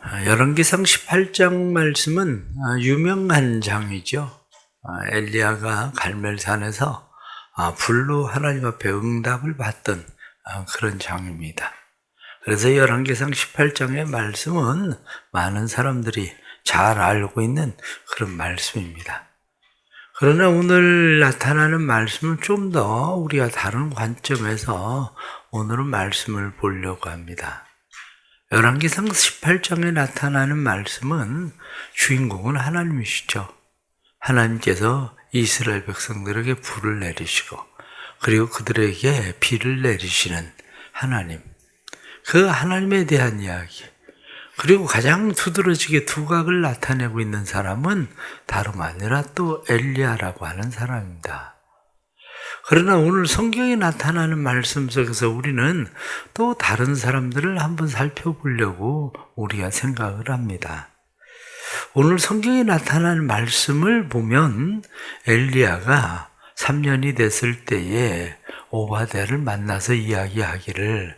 열왕기상 18장 말씀은 유명한 장이죠. 엘리야가 갈멜산에서 불로 하나님 앞에 응답을 받던 그런 장입니다. 그래서 열왕기상 18장의 말씀은 많은 사람들이 잘 알고 있는 그런 말씀입니다. 그러나 오늘 나타나는 말씀은 좀 더 우리가 다른 관점에서 오늘은 말씀을 보려고 합니다. 열왕기상 18장에 나타나는 말씀은 주인공은 하나님이시죠. 하나님께서 이스라엘 백성들에게 불을 내리시고 그리고 그들에게 비를 내리시는 하나님, 그 하나님에 대한 이야기, 그리고 가장 두드러지게 두각을 나타내고 있는 사람은 다름 아니라 또 엘리야라고 하는 사람입니다. 그러나 오늘 성경에 나타나는 말씀 속에서 우리는 또 다른 사람들을 한번 살펴보려고 우리가 생각을 합니다. 오늘 성경에 나타나는 말씀을 보면 엘리야가 3년이 됐을 때에 오바댜를 만나서 이야기하기를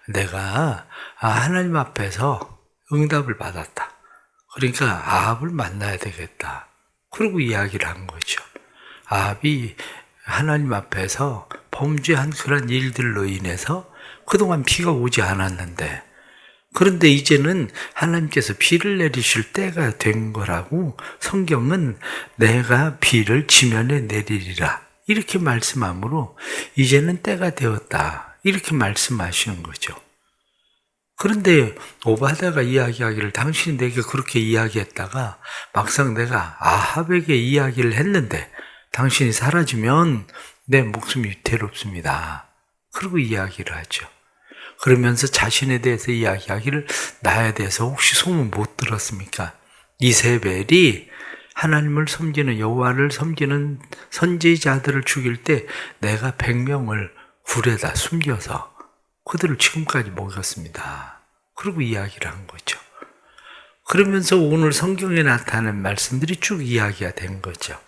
내가 하나님 앞에서 응답을 받았다. 그러니까 아합을 만나야 되겠다. 그러고 이야기를 한 거죠. 아합이 하나님 앞에서 범죄한 그런 일들로 인해서 그동안 비가 오지 않았는데, 그런데 이제는 하나님께서 비를 내리실 때가 된 거라고 성경은 내가 비를 지면에 내리리라 이렇게 말씀하므로 이제는 때가 되었다 이렇게 말씀하시는 거죠. 그런데 오바댜가 이야기하기를 당신이 내게 그렇게 이야기했다가 막상 내가 아합에게 이야기를 했는데 당신이 사라지면 내 목숨이 위태롭습니다. 그러고 이야기를 하죠. 그러면서 자신에 대해서 이야기하기를 나에 대해서 혹시 소문 못 들었습니까? 이세벨이 하나님을 섬기는 여호와를 섬기는 선지자들을 죽일 때 내가 100명을 굴에다 숨겨서 그들을 지금까지 먹였습니다. 그리고 이야기를 한 거죠. 그러면서 오늘 성경에 나타나는 말씀들이 쭉 이야기가 된 거죠.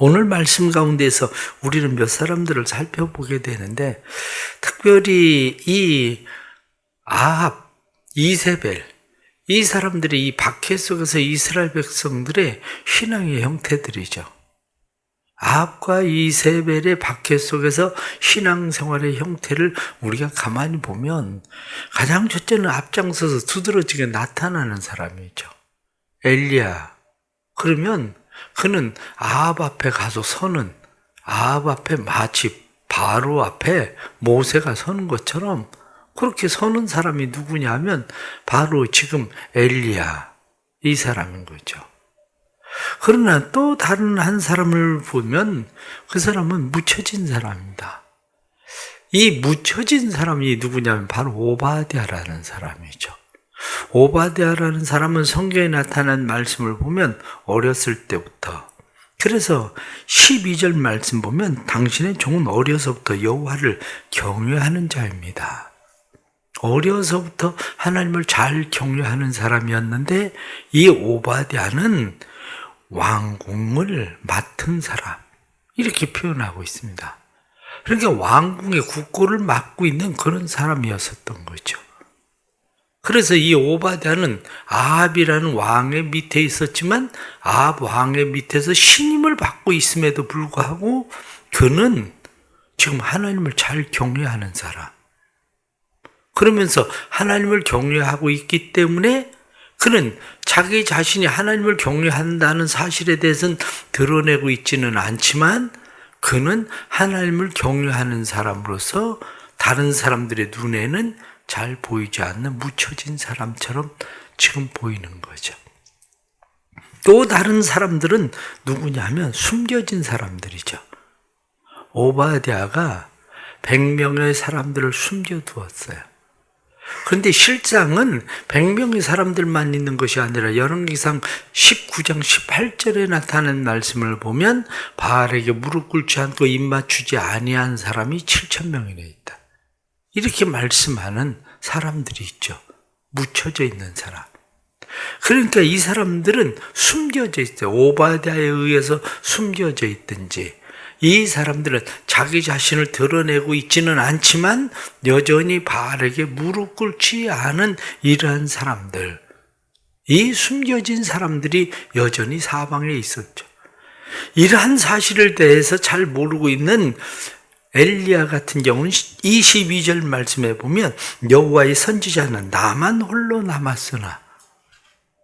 오늘 말씀 가운데서 우리는 몇 사람들을 살펴보게 되는데, 특별히 이 아합, 이세벨, 이 사람들이 이 박해 속에서 이스라엘 백성들의 신앙의 형태들이죠. 아합과 이세벨의 박해 속에서 신앙생활의 형태를 우리가 가만히 보면 가장 첫째는 앞장서서 두드러지게 나타나는 사람이죠. 엘리야. 그러면 그는 아합 앞에 가서 서는, 아합 앞에 마치 바로 앞에 모세가 서는 것처럼 그렇게 서는 사람이 누구냐면 바로 지금 엘리야, 이 사람인 거죠. 그러나 또 다른 한 사람을 보면 그 사람은 묻혀진 사람입니다. 이 묻혀진 사람이 누구냐면 바로 오바댜라는 사람이죠. 오바댜라는 사람은 성경에 나타난 말씀을 보면 어렸을 때부터, 그래서 12절 말씀 보면 당신의 종은 어려서부터 여호와를 경외하는 자입니다. 어려서부터 하나님을 잘 경외하는 사람이었는데 이 오바댜는 왕궁을 맡은 사람 이렇게 표현하고 있습니다. 그러니까 왕궁의 국고를 맡고 있는 그런 사람이었었던 거죠. 그래서 이 오바댜는 아합이라는 왕의 밑에 있었지만 아합 왕의 밑에서 신임을 받고 있음에도 불구하고 그는 지금 하나님을 잘 경외하는 사람. 그러면서 하나님을 경외하고 있기 때문에 그는 자기 자신이 하나님을 경외한다는 사실에 대해서는 드러내고 있지는 않지만 그는 하나님을 경외하는 사람으로서 다른 사람들의 눈에는 잘 보이지 않는 묻혀진 사람처럼 지금 보이는 거죠. 또 다른 사람들은 누구냐면 숨겨진 사람들이죠. 오바댜가 100명의 사람들을 숨겨두었어요. 그런데 실상은 100명의 사람들만 있는 것이 아니라 열왕기상 19장 18절에 나타난 말씀을 보면 바알에게 무릎 꿇지 않고 입 맞추지 아니한 사람이 7,000명이나 있다. 이렇게 말씀하는 사람들이 있죠. 묻혀져 있는 사람. 그러니까 이 사람들은 숨겨져 있어요. 오바댜에 의해서 숨겨져 있든지 이 사람들은 자기 자신을 드러내고 있지는 않지만 여전히 바알에게 무릎 꿇지 않은 이러한 사람들, 이 숨겨진 사람들이 여전히 사방에 있었죠. 이러한 사실을 대해서 잘 모르고 있는 엘리야 같은 경우는 22절 말씀에 보면 여호와의 선지자는 나만 홀로 남았으나,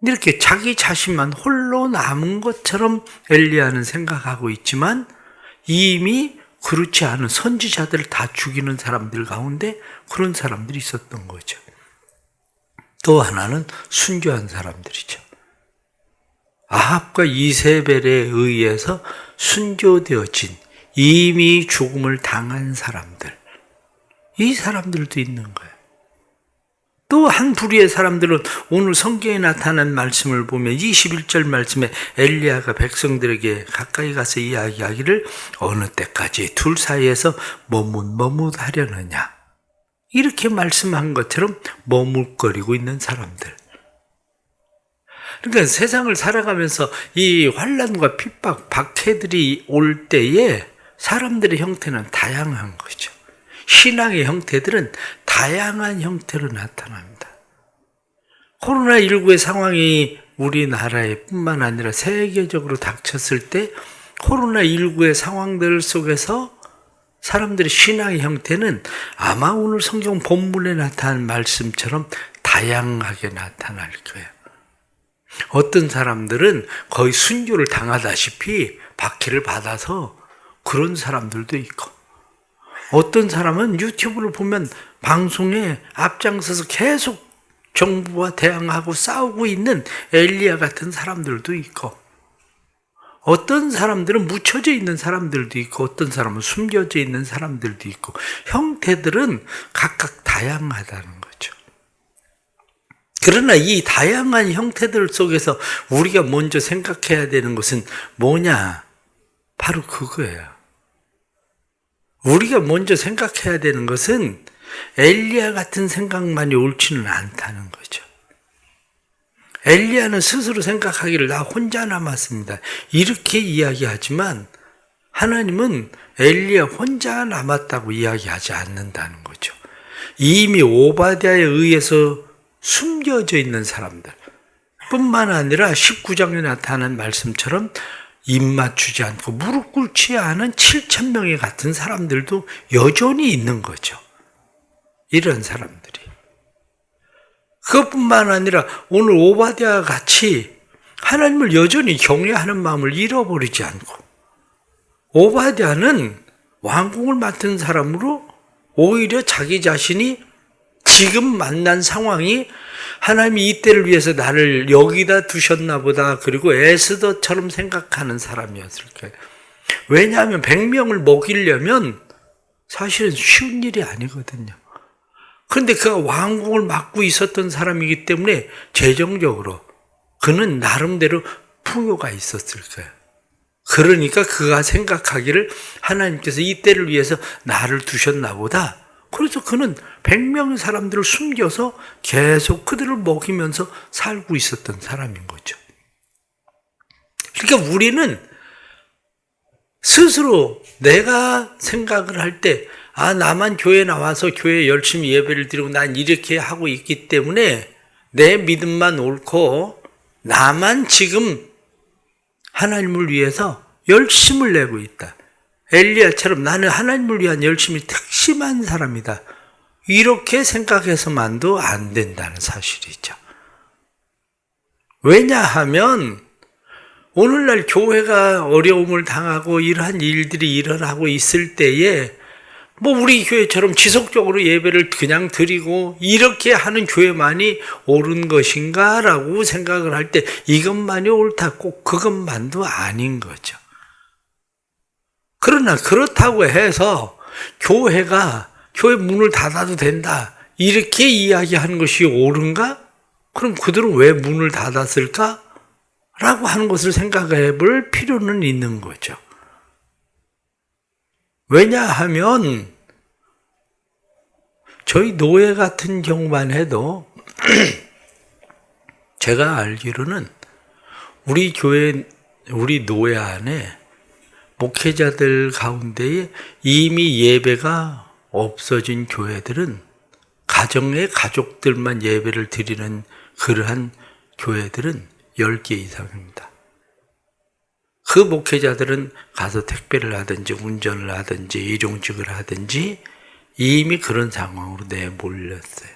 이렇게 자기 자신만 홀로 남은 것처럼 엘리야는 생각하고 있지만 이미 그렇지 않은 선지자들을 다 죽이는 사람들 가운데 그런 사람들이 있었던 거죠. 또 하나는 순교한 사람들이죠. 아합과 이세벨에 의해서 순교되어진, 이미 죽음을 당한 사람들, 이 사람들도 있는 거예요. 또 한 부류의 사람들은 오늘 성경에 나타난 말씀을 보면 21절 말씀에 엘리야가 백성들에게 가까이 가서 이야기하기를 어느 때까지 둘 사이에서 머뭇머뭇하려느냐, 이렇게 말씀한 것처럼 머뭇거리고 있는 사람들. 그러니까 세상을 살아가면서 이 환난과 핍박, 박해들이 올 때에 사람들의 형태는 다양한 거죠. 신앙의 형태들은 다양한 형태로 나타납니다. 코로나19의 상황이 우리나라에 뿐만 아니라 세계적으로 닥쳤을 때 코로나19의 상황들 속에서 사람들의 신앙의 형태는 아마 오늘 성경 본문에 나타난 말씀처럼 다양하게 나타날 거예요. 어떤 사람들은 거의 순교를 당하다시피 박해를 받아서 그런 사람들도 있고, 어떤 사람은 유튜브를 보면 방송에 앞장서서 계속 정부와 대항하고 싸우고 있는 엘리야 같은 사람들도 있고, 어떤 사람들은 묻혀져 있는 사람들도 있고, 어떤 사람은 숨겨져 있는 사람들도 있고, 형태들은 각각 다양하다는 거죠. 그러나 이 다양한 형태들 속에서 우리가 먼저 생각해야 되는 것은 뭐냐? 바로 그거예요. 우리가 먼저 생각해야 되는 것은 엘리야 같은 생각만이 옳지는 않다는 거죠. 엘리야는 스스로 생각하기를 나 혼자 남았습니다, 이렇게 이야기하지만 하나님은 엘리야 혼자 남았다고 이야기하지 않는다는 거죠. 이미 오바댜에 의해서 숨겨져 있는 사람들 뿐만 아니라 19장에 나타난 말씀처럼 입 맞추지 않고 무릎 꿇지 않은 7,000명의 같은 사람들도 여전히 있는 거죠. 이런 사람들이. 그것뿐만 아니라 오늘 오바댜 같이 하나님을 여전히 경외하는 마음을 잃어버리지 않고, 오바댜는 왕궁을 맡은 사람으로 오히려 자기 자신이 지금 만난 상황이 하나님이 이때를 위해서 나를 여기다 두셨나 보다, 그리고 에스더처럼 생각하는 사람이었을 거예요. 왜냐하면 100명을 먹이려면 사실은 쉬운 일이 아니거든요. 그런데 그가 왕궁을 맡고 있었던 사람이기 때문에 재정적으로 그는 나름대로 풍요가 있었을 거예요. 그러니까 그가 생각하기를 하나님께서 이때를 위해서 나를 두셨나 보다. 그래서 그는 100명의 사람들을 숨겨서 계속 그들을 먹이면서 살고 있었던 사람인 거죠. 그러니까 우리는 스스로 내가 생각을 할 때, 나만 교회 나와서 교회 열심히 예배를 드리고 난 이렇게 하고 있기 때문에 내 믿음만 옳고 나만 지금 하나님을 위해서 열심을 내고 있다. 엘리야처럼 나는 하나님을 위한 열심이 특심한 사람이다, 이렇게 생각해서만도 안 된다는 사실이죠. 왜냐하면 오늘날 교회가 어려움을 당하고 이러한 일들이 일어나고 있을 때에 우리 교회처럼 지속적으로 예배를 그냥 드리고 이렇게 하는 교회만이 옳은 것인가 라고 생각을 할 때 이것만이 옳다, 꼭 그것만도 아닌 거죠. 그러나 그렇다고 해서 교회가 교회 문을 닫아도 된다, 이렇게 이야기하는 것이 옳은가? 그럼 그들은 왜 문을 닫았을까? 라고 하는 것을 생각해 볼 필요는 있는 거죠. 왜냐하면 저희 노예 같은 경우만 해도 제가 알기로는 우리 교회, 우리 노예 안에 목회자들 가운데에 이미 예배가 없어진 교회들은 가정의 가족들만 예배를 드리는 그러한 교회들은 10개 이상입니다. 그 목회자들은 가서 택배를 하든지 운전을 하든지 일용직을 하든지 이미 그런 상황으로 내몰렸어요.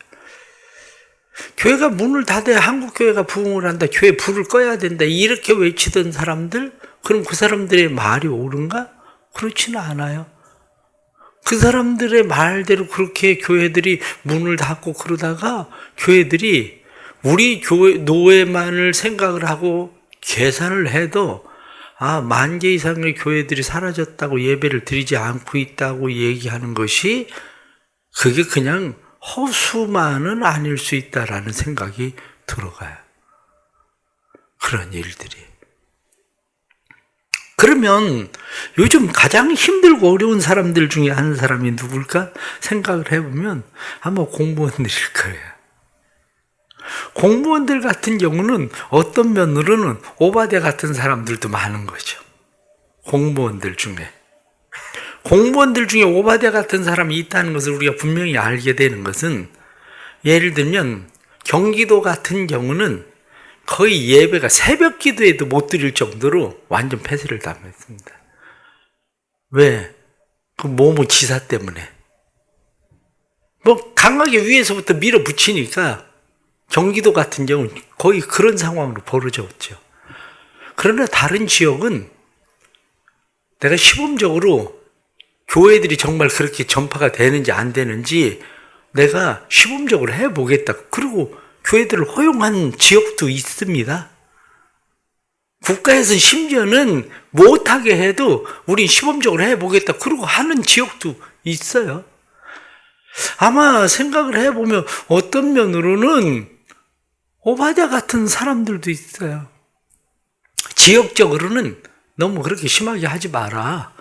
교회가 문을 닫아야 한국교회가 부흥을 한다, 교회 불을 꺼야 된다 이렇게 외치던 사람들, 그럼 그 사람들의 말이 옳은가? 그렇지는 않아요. 그 사람들의 말대로 그렇게 교회들이 문을 닫고 그러다가 교회들이 우리 교회 노예만을 생각을 하고 계산을 해도 10,000개 이상의 교회들이 사라졌다고 예배를 드리지 않고 있다고 얘기하는 것이 그게 그냥 허수만은 아닐 수 있다라는 생각이 들어가요. 그런 일들이. 그러면 요즘 가장 힘들고 어려운 사람들 중에 한 사람이 누굴까 생각을 해보면 아마 공무원들일 거예요. 공무원들 같은 경우는 어떤 면으로는 오바댜 같은 사람들도 많은 거죠. 공무원들 중에 오바댜 같은 사람이 있다는 것을 우리가 분명히 알게 되는 것은, 예를 들면 경기도 같은 경우는 거의 예배가 새벽 기도에도 못 드릴 정도로 완전 폐쇄를 당했습니다. 왜? 그 모모 지사 때문에. 강하게 위에서부터 밀어붙이니까 경기도 같은 경우는 거의 그런 상황으로 벌어졌죠. 그러나 다른 지역은 내가 시범적으로 교회들이 정말 그렇게 전파가 되는지 안 되는지 내가 시범적으로 해보겠다. 그리고 교회들을 허용한 지역도 있습니다. 국가에서 심지어는 못하게 해도 우린 시범적으로 해보겠다. 그리고 하는 지역도 있어요. 아마 생각을 해보면 어떤 면으로는 오바댜 같은 사람들도 있어요. 지역적으로는 너무 그렇게 심하게 하지 마라.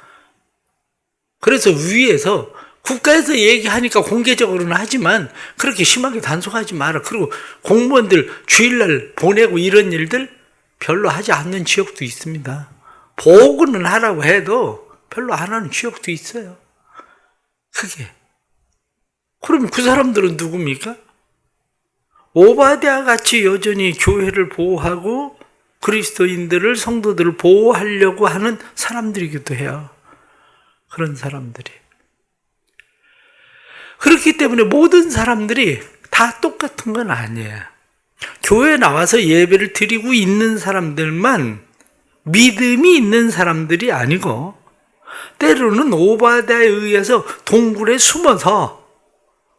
그래서 위에서 국가에서 얘기하니까 공개적으로는 하지만 그렇게 심하게 단속하지 마라. 그리고 공무원들 주일날 보내고 이런 일들 별로 하지 않는 지역도 있습니다. 보고는 하라고 해도 별로 안 하는 지역도 있어요. 그게. 그럼 그 사람들은 누굽니까? 오바댜 같이 여전히 교회를 보호하고 그리스도인들을, 성도들을 보호하려고 하는 사람들이기도 해요. 그런 사람들이. 그렇기 때문에 모든 사람들이 다 똑같은 건 아니에요. 교회에 나와서 예배를 드리고 있는 사람들만 믿음이 있는 사람들이 아니고, 때로는 오바댜에 의해서 동굴에 숨어서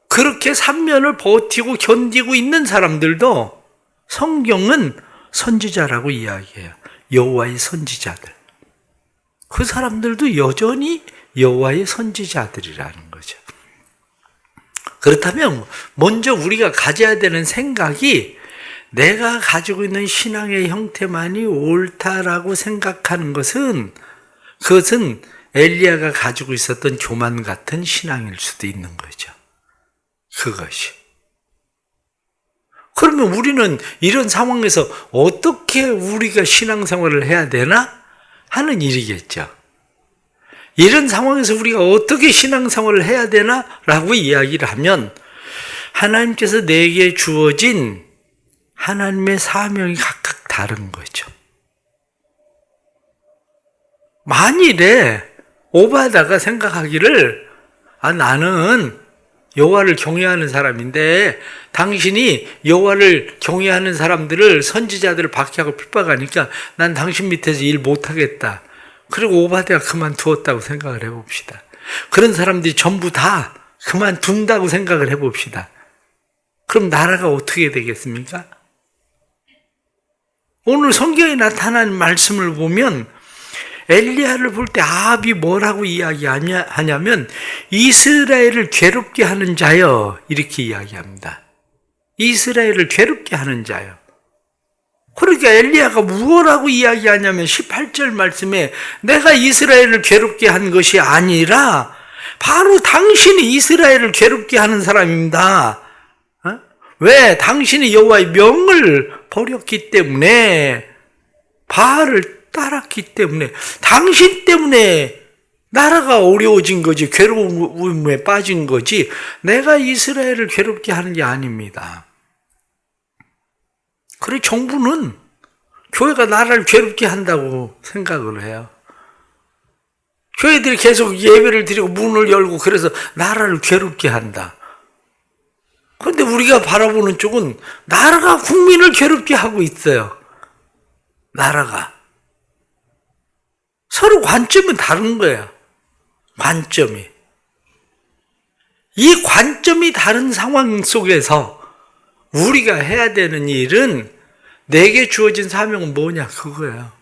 그렇게 3년을 버티고 견디고 있는 사람들도 성경은 선지자라고 이야기해요. 여호와의 선지자들. 그 사람들도 여전히 여호와의 선지자들이라는 거죠. 그렇다면 먼저 우리가 가져야 되는 생각이, 내가 가지고 있는 신앙의 형태만이 옳다라고 생각하는 것은, 그것은 엘리야가 가지고 있었던 교만 같은 신앙일 수도 있는 거죠. 그것이. 그러면 우리는 이런 상황에서 어떻게 우리가 신앙생활을 해야 되나 하는 일이겠죠. 이런 상황에서 우리가 어떻게 신앙생활을 해야 되나 라고 이야기를 하면, 하나님께서 내게 주어진 하나님의 사명이 각각 다른 거죠. 만일에 오바댜가 생각하기를 나는 여호와를 경외하는 사람인데 당신이 여호와를 경외하는 사람들을, 선지자들을 박해하고 핍박하니까 난 당신 밑에서 일 못하겠다. 그리고 오바댜가 그만두었다고 생각을 해봅시다. 그런 사람들이 전부 다 그만둔다고 생각을 해봅시다. 그럼 나라가 어떻게 되겠습니까? 오늘 성경에 나타난 말씀을 보면 엘리야를 볼 때 아합이 뭐라고 이야기하냐면 이스라엘을 괴롭게 하는 자여, 이렇게 이야기합니다. 이스라엘을 괴롭게 하는 자여. 그러니까 엘리야가 무엇라고 이야기하냐면 18절 말씀에 내가 이스라엘을 괴롭게 한 것이 아니라 바로 당신이 이스라엘을 괴롭게 하는 사람입니다. 왜? 당신이 여호와의 명을 버렸기 때문에 바알을 따랐기 때문에, 당신 때문에 나라가 어려워진 거지, 괴로움에 빠진 거지, 내가 이스라엘을 괴롭게 하는 게 아닙니다. 그래, 정부는 교회가 나라를 괴롭게 한다고 생각을 해요. 교회들이 계속 예배를 드리고 문을 열고 그래서 나라를 괴롭게 한다. 그런데 우리가 바라보는 쪽은 나라가 국민을 괴롭게 하고 있어요. 나라가. 서로 관점은 다른 거예요. 관점이. 이 관점이 다른 상황 속에서 우리가 해야 되는 일은, 내게 주어진 사명은 뭐냐, 그거예요.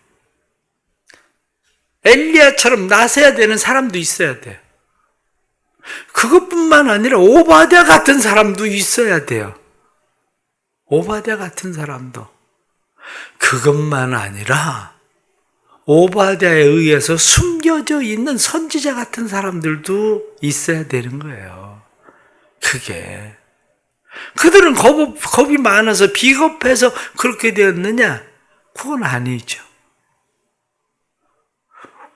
엘리야처럼 나서야 되는 사람도 있어야 돼요. 그것뿐만 아니라 오바댜 같은 사람도 있어야 돼요. 오바댜 같은 사람도. 그것만 아니라 오바댜에 의해서 숨겨져 있는 선지자 같은 사람들도 있어야 되는 거예요. 그게. 그들은 겁이 많아서 비겁해서 그렇게 되었느냐? 그건 아니죠.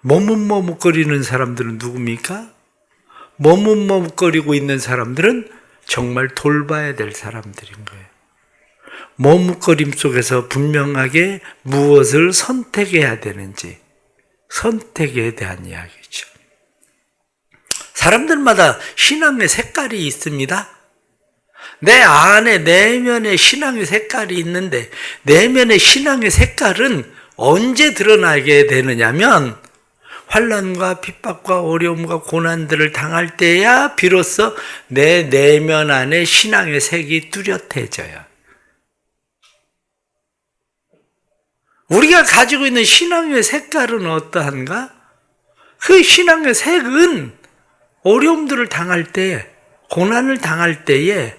머뭇머뭇거리는 사람들은 누굽니까? 머뭇머뭇거리고 있는 사람들은 정말 돌봐야 될 사람들인 거예요. 머뭇거림 속에서 분명하게 무엇을 선택해야 되는지, 선택에 대한 이야기죠. 사람들마다 신앙의 색깔이 있습니다. 내 안에 내면의 신앙의 색깔이 있는데, 내면의 신앙의 색깔은 언제 드러나게 되느냐면, 환난과 핍박과 어려움과 고난들을 당할 때야 비로소 내 내면 안에 신앙의 색이 뚜렷해져요. 우리가 가지고 있는 신앙의 색깔은 어떠한가? 그 신앙의 색은 어려움들을 당할 때, 고난을 당할 때에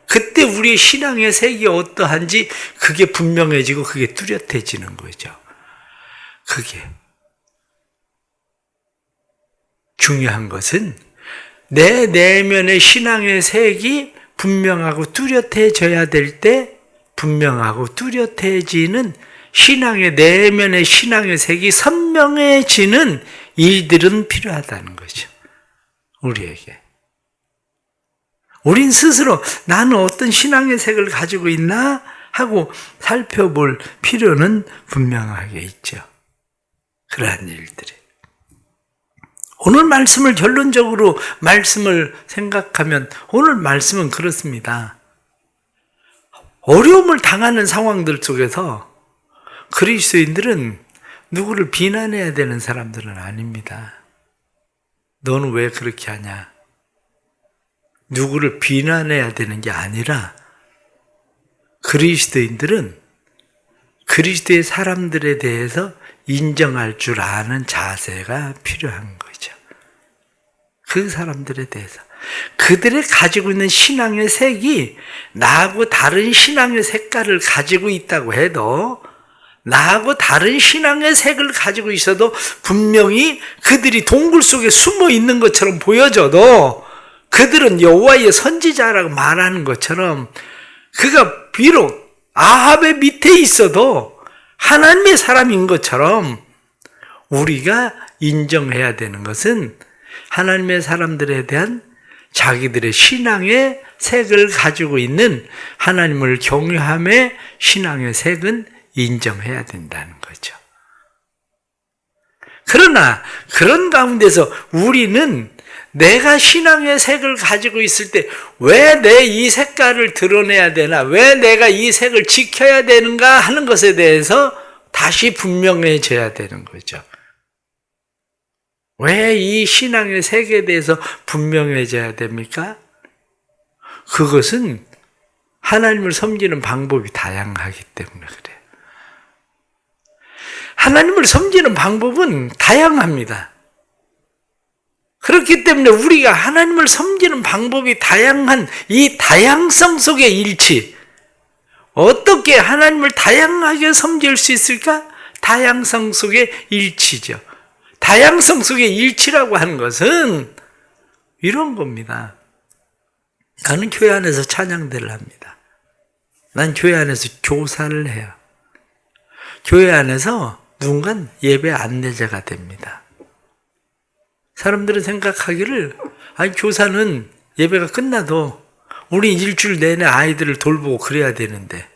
그때 우리의 신앙의 색이 어떠한지 그게 분명해지고 그게 뚜렷해지는 거죠. 그게. 중요한 것은 내 내면의 신앙의 색이 분명하고 뚜렷해져야 될 때, 분명하고 뚜렷해지는 신앙의 내면의 신앙의 색이 선명해지는 일들은 필요하다는 거죠. 우리에게. 우린 스스로 나는 어떤 신앙의 색을 가지고 있나 하고 살펴볼 필요는 분명하게 있죠. 그러한 일들이. 오늘 말씀을 결론적으로 말씀을 생각하면 오늘 말씀은 그렇습니다. 어려움을 당하는 상황들 속에서 그리스도인들은 누구를 비난해야 되는 사람들은 아닙니다. 너는 왜 그렇게 하냐? 누구를 비난해야 되는 게 아니라 그리스도인들은 그리스도의 사람들에 대해서 인정할 줄 아는 자세가 필요한 거죠. 그 사람들에 대해서. 그들이 가지고 있는 신앙의 색이 나하고 다른 신앙의 색깔을 가지고 있다고 해도, 나하고 다른 신앙의 색을 가지고 있어도 분명히 그들이 동굴 속에 숨어 있는 것처럼 보여져도 그들은 여호와의 선지자라고 말하는 것처럼 그가 비록 아합의 밑에 있어도 하나님의 사람인 것처럼 우리가 인정해야 되는 것은 하나님의 사람들에 대한 자기들의 신앙의 색을 가지고 있는 하나님을 경외함의 신앙의 색은 인정해야 된다는 거죠. 그러나 그런 가운데서 우리는 내가 신앙의 색을 가지고 있을 때 왜 내 이 색깔을 드러내야 되나, 왜 내가 이 색을 지켜야 되는가 하는 것에 대해서 다시 분명해져야 되는 거죠. 왜 이 신앙의 색에 대해서 분명해져야 됩니까? 그것은 하나님을 섬기는 방법이 다양하기 때문에 그래요. 하나님을 섬기는 방법은 다양합니다. 그렇기 때문에 우리가 하나님을 섬기는 방법이 다양한 이 다양성 속의 일치, 어떻게 하나님을 다양하게 섬길 수 있을까? 다양성 속의 일치죠. 다양성 속의 일치라고 하는 것은 이런 겁니다. 나는 교회 안에서 찬양대를 합니다. 난 교회 안에서 교사를 해요. 교회 안에서 누군가는 예배 안내자가 됩니다. 사람들은 생각하기를 아니 교사는 예배가 끝나도 우리 일주일 내내 아이들을 돌보고 그래야 되는데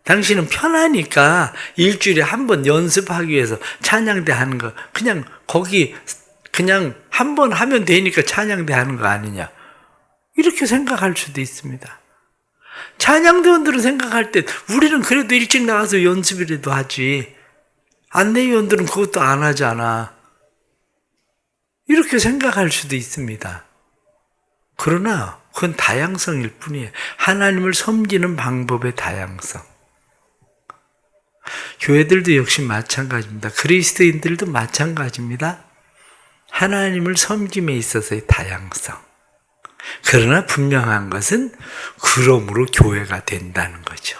당신은 편하니까 일주일에 한 번 연습하기 위해서 찬양대 하는 거 그냥 거기 그냥 한 번 하면 되니까 찬양대 하는 거 아니냐 이렇게 생각할 수도 있습니다. 찬양대원들은 생각할 때 우리는 그래도 일찍 나가서 연습이라도 하지 안내위원들은 그것도 안 하잖아 이렇게 생각할 수도 있습니다. 그러나 그건 다양성일 뿐이에요. 하나님을 섬기는 방법의 다양성. 교회들도 역시 마찬가지입니다. 그리스도인들도 마찬가지입니다. 하나님을 섬김에 있어서의 다양성. 그러나 분명한 것은 그러므로 교회가 된다는 거죠.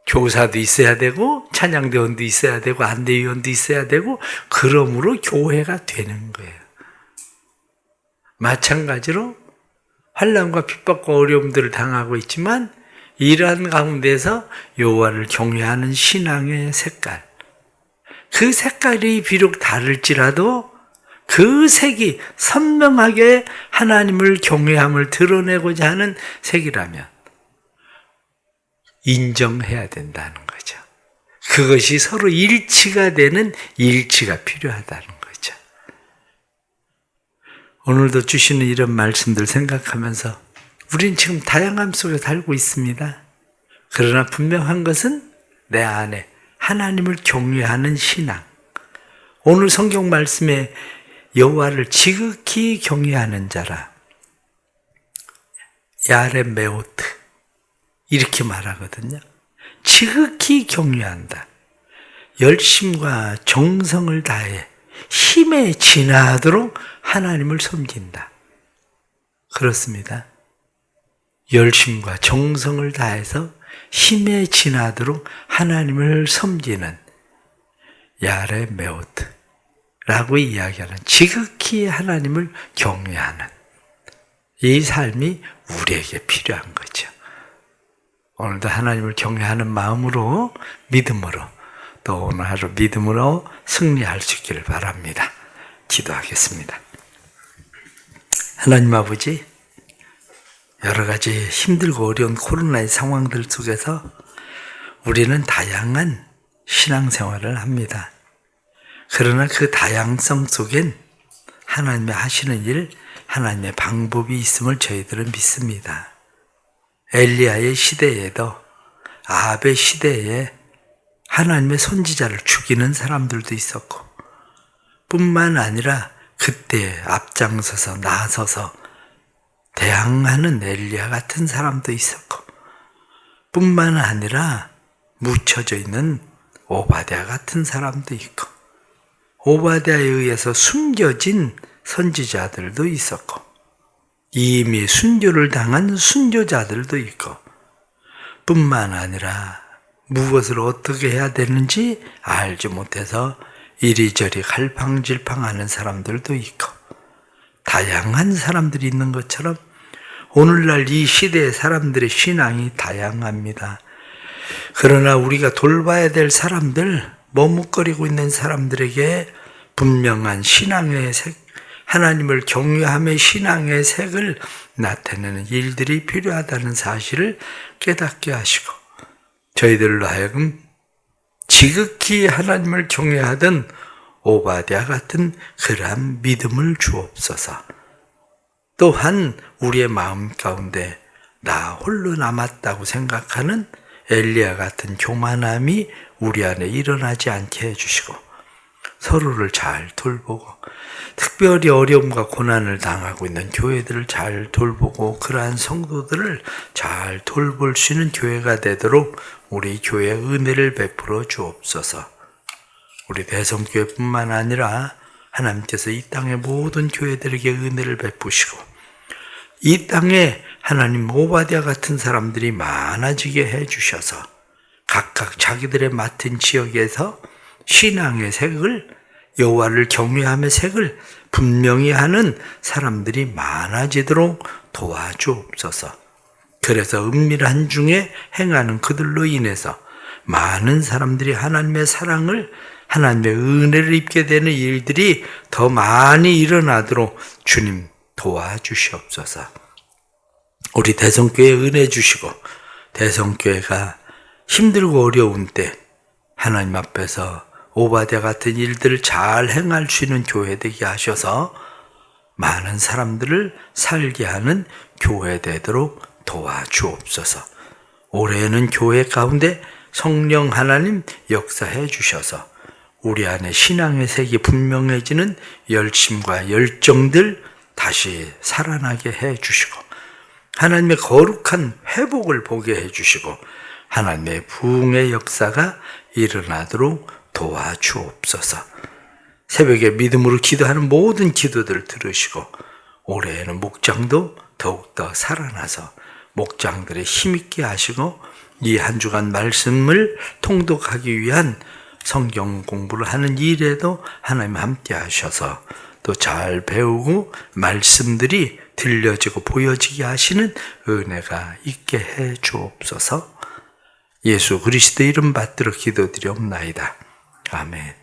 교사도 있어야 되고 찬양대원도 있어야 되고 안대위원도 있어야 되고 그러므로 교회가 되는 거예요. 마찬가지로 환난과 핍박과 어려움들을 당하고 있지만 이러한 가운데서 여호와를 경외하는 신앙의 색깔, 그 색깔이 비록 다를지라도 그 색이 선명하게 하나님을 경외함을 드러내고자 하는 색이라면 인정해야 된다는 거죠. 그것이 서로 일치가 되는 일치가 필요하다는 거죠. 오늘도 주시는 이런 말씀들 생각하면서 우리는 지금 다양함 속에 살고 있습니다. 그러나 분명한 것은 내 안에 하나님을 경외하는 신앙. 오늘 성경 말씀에 여호와를 지극히 경외하는 자라 야레메오트 이렇게 말하거든요. 지극히 경외한다. 열심과 정성을 다해 힘에 진하도록 하나님을 섬긴다. 그렇습니다. 열심과 정성을 다해서 힘에 진하도록 하나님을 섬기는 야레메오트 라고 이야기하는 지극히 하나님을 경외하는 이 삶이 우리에게 필요한 거죠. 오늘도 하나님을 경외하는 마음으로 믿음으로 또 오늘 하루 믿음으로 승리할 수 있기를 바랍니다. 기도하겠습니다. 하나님 아버지 여러 가지 힘들고 어려운 코로나의 상황들 속에서 우리는 다양한 신앙생활을 합니다. 그러나 그 다양성 속엔 하나님이 하시는 일, 하나님의 방법이 있음을 저희들은 믿습니다. 엘리야의 시대에도 아합의 시대에 하나님의 선지자를 죽이는 사람들도 있었고 뿐만 아니라 그때 앞장서서 나서서 대항하는 엘리야 같은 사람도 있었고 뿐만 아니라 묻혀져 있는 오바댜 같은 사람도 있고 오바댜에 의해서 숨겨진 선지자들도 있었고 이미 순교를 당한 순교자들도 있고 뿐만 아니라 무엇을 어떻게 해야 되는지 알지 못해서 이리저리 갈팡질팡하는 사람들도 있고 다양한 사람들이 있는 것처럼 오늘날 이 시대의 사람들의 신앙이 다양합니다. 그러나 우리가 돌봐야 될 사람들, 머뭇거리고 있는 사람들에게 분명한 신앙의 색, 하나님을 경외함의 신앙의 색을 나타내는 일들이 필요하다는 사실을 깨닫게 하시고 저희들로 하여금 지극히 하나님을 경외하던 오바댜 같은 그러한 믿음을 주옵소서. 또한 우리의 마음 가운데 나 홀로 남았다고 생각하는 엘리야 같은 교만함이 우리 안에 일어나지 않게 해주시고 서로를 잘 돌보고 특별히 어려움과 고난을 당하고 있는 교회들을 잘 돌보고 그러한 성도들을 잘 돌볼 수 있는 교회가 되도록 우리 교회에 은혜를 베풀어 주옵소서. 우리 대성교회뿐만 아니라 하나님께서 이 땅의 모든 교회들에게 은혜를 베푸시고 이 땅에 하나님 오바댜 같은 사람들이 많아지게 해주셔서 각각 자기들의 맡은 지역에서 신앙의 색을 여호와를 경외함의 색을 분명히 하는 사람들이 많아지도록 도와주옵소서. 그래서 은밀한 중에 행하는 그들로 인해서 많은 사람들이 하나님의 사랑을 하나님의 은혜를 입게 되는 일들이 더 많이 일어나도록 주님 도와주시옵소서. 우리 대성교회 은혜 주시고 대성교회가 힘들고 어려운 때 하나님 앞에서 오바댜 같은 일들을 잘 행할 수 있는 교회 되게 하셔서 많은 사람들을 살게 하는 교회 되도록 도와주옵소서. 올해는 교회 가운데 성령 하나님 역사해 주셔서 우리 안에 신앙의 색이 분명해지는 열심과 열정들 다시 살아나게 해 주시고 하나님의 거룩한 회복을 보게 해 주시고 하나님의 부흥의 역사가 일어나도록 도와주옵소서. 새벽에 믿음으로 기도하는 모든 기도들 들으시고 올해에는 목장도 더욱더 살아나서 목장들의 힘있게 하시고 이 한 주간 말씀을 통독하기 위한 성경 공부를 하는 일에도 하나님 함께 하셔서 또 잘 배우고 말씀들이 들려지고 보여지게 하시는 은혜가 있게 해 주옵소서. 예수 그리스도 이름 받들어 기도드리옵나이다. 아멘.